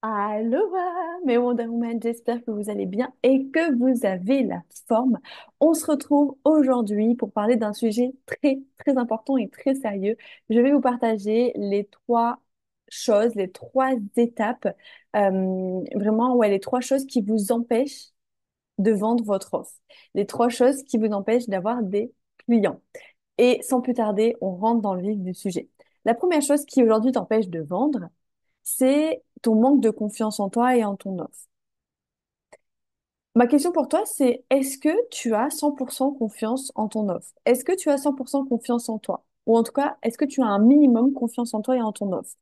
Aloha, mes Wonder Woman, j'espère que vous allez bien et que vous avez la forme. On se retrouve aujourd'hui pour parler d'un sujet très, très important et très sérieux. Je vais vous partager les trois choses, les trois étapes, vraiment, ouais, les trois choses qui vous empêchent de vendre votre offre. Les trois choses qui vous empêchent d'avoir des clients. Et sans plus tarder, on rentre dans le vif du sujet. La première chose qui aujourd'hui t'empêche de vendre, c'est ton manque de confiance en toi et en ton offre. Ma question pour toi, c'est est-ce que tu as 100% confiance en ton offre? Est-ce que tu as 100% confiance en toi? Ou en tout cas, est-ce que tu as un minimum confiance en toi et en ton offre?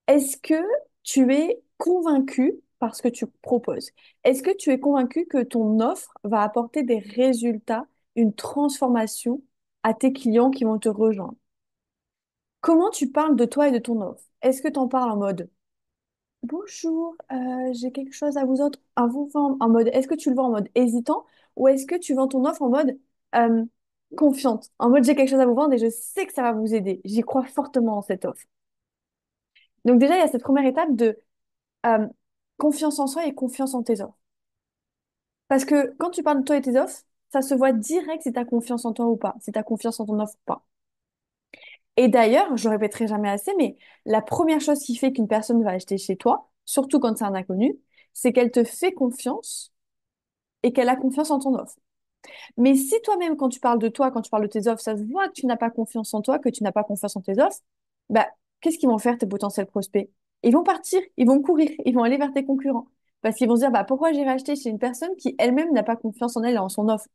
Est-ce que tu es convaincu par ce que tu proposes? Est-ce que tu es convaincu que ton offre va apporter des résultats, une transformation à tes clients qui vont te rejoindre? Comment tu parles de toi et de ton offre? Est-ce que tu en parles en mode bonjour, j'ai quelque chose à vous vendre en mode, est-ce que tu le vends en mode hésitant ou est-ce que tu vends ton offre en mode euh, confiante, en mode j'ai quelque chose à vous vendre et je sais que ça va vous aider, j'y crois fortement en cette offre. Donc déjà, il y a cette première étape de euh, confiance en soi et confiance en tes offres. Parce que quand tu parles de toi et tes offres, ça se voit direct si tu as confiance en toi ou pas, si tu as confiance en ton offre ou pas. Et d'ailleurs, je le répéterai jamais assez, mais la première chose qui fait qu'une personne va acheter chez toi, surtout quand c'est un inconnu, c'est qu'elle te fait confiance et qu'elle a confiance en ton offre. Mais si toi-même, quand tu parles de toi, quand tu parles de tes offres, ça se voit que tu n'as pas confiance en toi, que tu n'as pas confiance en tes offres, bah, qu'est-ce qu'ils vont faire tes potentiels prospects? Ils vont partir, ils vont courir, ils vont aller vers tes concurrents. Parce qu'ils vont se dire, bah, pourquoi j'irai acheter chez une personne qui elle-même n'a pas confiance en elle et en son offre?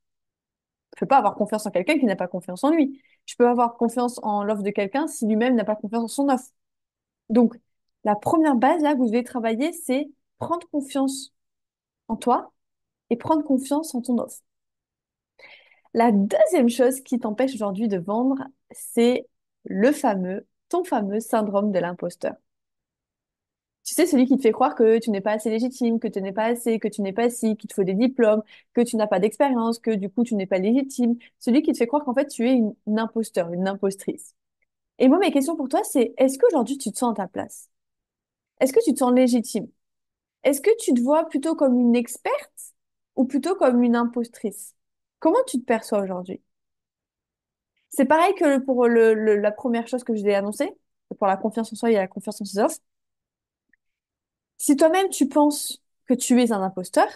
Je peux pas avoir confiance en quelqu'un qui n'a pas confiance en lui. Je peux avoir confiance en l'offre de quelqu'un si lui-même n'a pas confiance en son offre. Donc, la première base là que vous devez travailler, c'est prendre confiance en toi et prendre confiance en ton offre. La deuxième chose qui t'empêche aujourd'hui de vendre, c'est ton fameux syndrome de l'imposteur. Tu sais, celui qui te fait croire que tu n'es pas assez légitime, que tu n'es pas assez, que tu n'es pas si, qu'il te faut des diplômes, que tu n'as pas d'expérience, que du coup tu n'es pas légitime. Celui qui te fait croire qu'en fait tu es une imposteur, une impostrice. Et moi, mes questions pour toi, c'est est-ce qu'aujourd'hui tu te sens à ta place? Est-ce que tu te sens légitime? Est-ce que tu te vois plutôt comme une experte ou plutôt comme une impostrice? Comment tu te perçois aujourd'hui? C'est pareil que pour la première chose que je l'ai annoncée, pour la confiance en soi et la confiance en ses offres. Si toi-même tu penses que tu es un imposteur,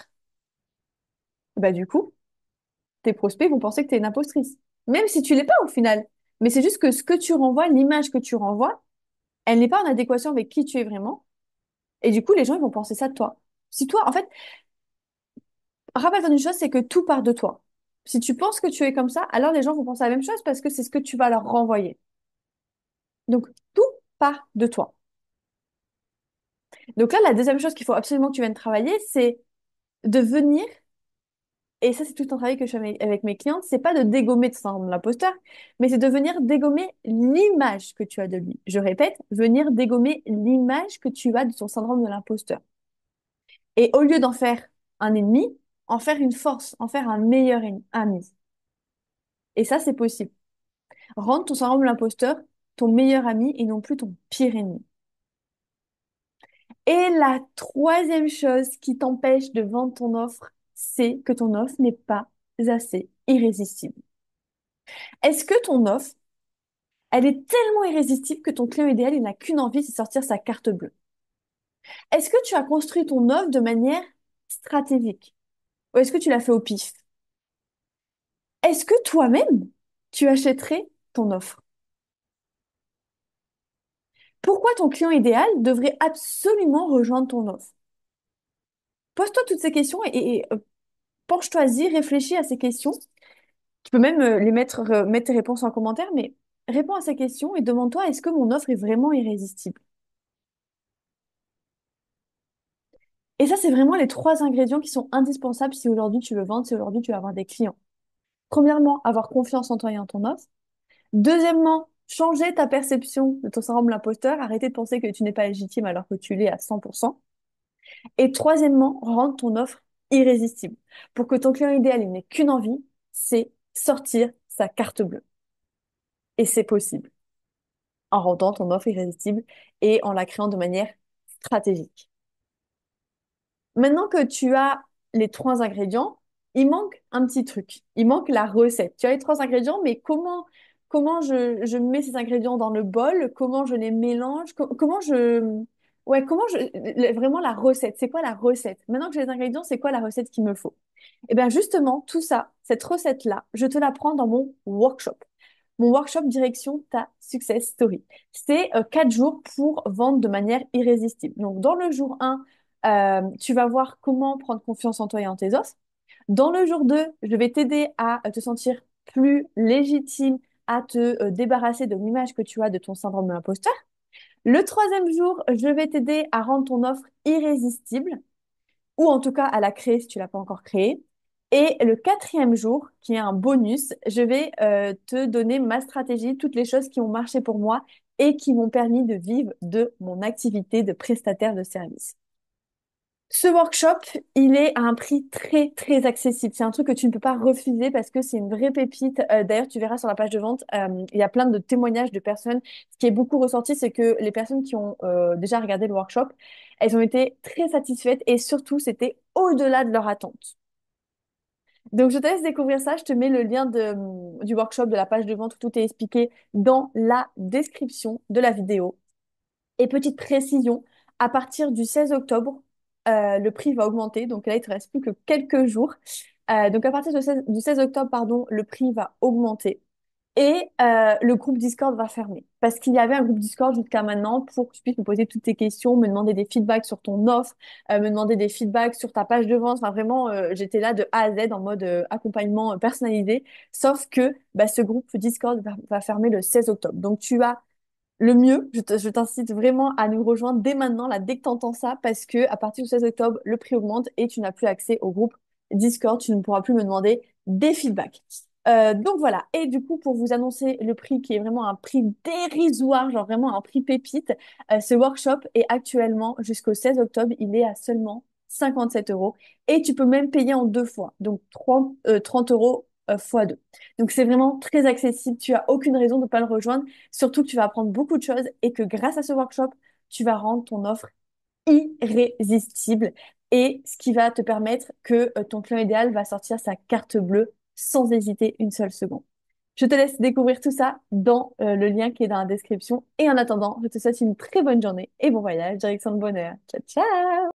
bah du coup, tes prospects vont penser que tu es une impostrice. Même si tu l'es pas au final. Mais c'est juste que ce que tu renvoies, l'image que tu renvoies, elle n'est pas en adéquation avec qui tu es vraiment. Et du coup, les gens ils vont penser ça de toi. Si toi, en fait, rappelle-toi d'une chose, c'est que tout part de toi. Si tu penses que tu es comme ça, alors les gens vont penser la même chose parce que c'est ce que tu vas leur renvoyer. Donc, tout part de toi. Donc là, la deuxième chose qu'il faut absolument que tu viennes travailler, c'est de venir, et ça c'est tout un travail que je fais avec mes clientes, c'est pas de dégommer de syndrome de l'imposteur, mais c'est de venir dégommer l'image que tu as de lui. Je répète, venir dégommer l'image que tu as de ton syndrome de l'imposteur. Et au lieu d'en faire un ennemi, en faire une force, en faire un meilleur ami. Et ça, c'est possible. Rendre ton syndrome de l'imposteur ton meilleur ami et non plus ton pire ennemi. Et la troisième chose qui t'empêche de vendre ton offre, c'est que ton offre n'est pas assez irrésistible. Est-ce que ton offre, elle est tellement irrésistible que ton client idéal, il n'a qu'une envie, c'est sortir sa carte bleue? Est-ce que tu as construit ton offre de manière stratégique? Ou est-ce que tu l'as fait au pif? Est-ce que toi-même, tu achèterais ton offre? Pourquoi ton client idéal devrait absolument rejoindre ton offre? Pose-toi toutes ces questions et penche-toi-y, réfléchis à ces questions. Tu peux même mettre tes réponses en commentaire, mais réponds à ces questions et demande-toi, est-ce que mon offre est vraiment irrésistible? Et ça, c'est vraiment les trois ingrédients qui sont indispensables si aujourd'hui tu veux vendre, si aujourd'hui tu veux avoir des clients. Premièrement, avoir confiance en toi et en ton offre. Deuxièmement, changer ta perception de ton syndrome de l'imposteur, arrêter de penser que tu n'es pas légitime alors que tu l'es à 100%. Et troisièmement, rendre ton offre irrésistible. Pour que ton client idéal il n'ait qu'une envie, c'est sortir sa carte bleue. Et c'est possible en rendant ton offre irrésistible et en la créant de manière stratégique. Maintenant que tu as les trois ingrédients, il manque un petit truc. Il manque la recette. Tu as les trois ingrédients, mais comment je mets ces ingrédients dans le bol? Comment je les mélange? Comment je... Ouais, vraiment la recette. C'est quoi la recette? Maintenant que j'ai les ingrédients, c'est quoi la recette qu'il me faut? Eh bien, justement, tout ça, cette recette-là, je te l'apprends dans mon workshop. Mon workshop direction ta success story. C'est 4 jours pour vendre de manière irrésistible. Donc, dans le jour 1, tu vas voir comment prendre confiance en toi et en tes os. Dans le jour 2, je vais t'aider à te sentir plus légitime, à te débarrasser de l'image que tu as de ton syndrome de l'imposteur. Le troisième jour, je vais t'aider à rendre ton offre irrésistible ou en tout cas à la créer si tu l'as pas encore créée. Et le quatrième jour, qui est un bonus, je vais te donner ma stratégie, toutes les choses qui ont marché pour moi et qui m'ont permis de vivre de mon activité de prestataire de service. Ce workshop, il est à un prix très, très accessible. C'est un truc que tu ne peux pas refuser parce que c'est une vraie pépite. D'ailleurs, tu verras sur la page de vente, il y a plein de témoignages de personnes. Ce qui est beaucoup ressorti, c'est que les personnes qui ont déjà regardé le workshop, elles ont été très satisfaites et surtout, c'était au-delà de leur attente. Donc, je te laisse découvrir ça. Je te mets le lien du workshop, de la page de vente où tout est expliqué dans la description de la vidéo. Et petite précision, à partir du 16 octobre, le prix va augmenter. Donc là, il te reste plus que quelques jours. Donc à partir du 16 octobre, pardon, le prix va augmenter. Et le groupe Discord va fermer. Parce qu'il y avait un groupe Discord jusqu'à maintenant pour que tu puisses me poser toutes tes questions, me demander des feedbacks sur ton offre, me demander des feedbacks sur ta page de vente. Enfin, vraiment, j'étais là de A à Z en mode accompagnement personnalisé. Sauf que bah, ce groupe Discord va fermer le 16 octobre. Donc tu as le mieux, je t'incite vraiment à nous rejoindre dès maintenant, là, dès que tu entends ça, parce que à partir du 16 octobre, le prix augmente et tu n'as plus accès au groupe Discord. Tu ne pourras plus me demander des feedbacks. Donc voilà. Et du coup, pour vous annoncer le prix qui est vraiment un prix dérisoire, genre vraiment un prix pépite, ce workshop est actuellement jusqu'au 16 octobre, il est à seulement 57 euros. Et tu peux même payer en deux fois, donc 30 euros fois deux. Donc c'est vraiment très accessible. Tu as aucune raison de ne pas le rejoindre. Surtout que tu vas apprendre beaucoup de choses et que grâce à ce workshop, tu vas rendre ton offre irrésistible et ce qui va te permettre que ton client idéal va sortir sa carte bleue sans hésiter une seule seconde. Je te laisse découvrir tout ça dans le lien qui est dans la description. Et en attendant, je te souhaite une très bonne journée et bon voyage, direction le bonheur. Ciao, ciao!